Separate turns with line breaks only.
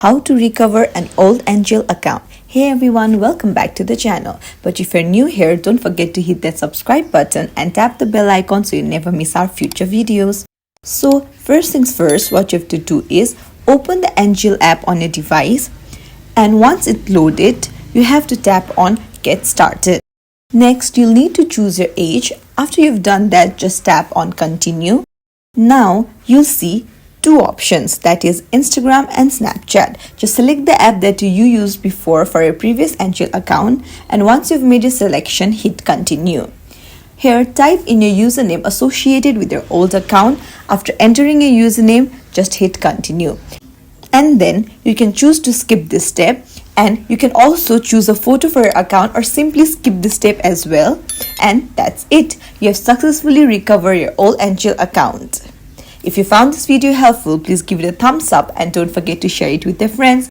How to recover an old Angel account. Hey everyone, welcome back to the channel. But if you're new here, don't forget to hit that subscribe button and tap the bell icon so you never miss our future videos. So first things first, what you have to do is open the Angel app on your device, and once it's loaded, you have to tap on Get Started. Next, you'll need to choose your age. After you've done that, just tap on Continue. Now you'll see two options, that is Instagram and Snapchat. Just select the app that you used before for your previous Angel account, and once you've made your selection, hit Continue. Here, type in your username associated with your old account. After entering your username, just hit Continue. And then you can choose to skip this step, and you can also choose a photo for your account or simply skip this step as well. And that's it. You have successfully recovered your old Angel account. If you found this video helpful, please give it a thumbs up and don't forget to share it with your friends.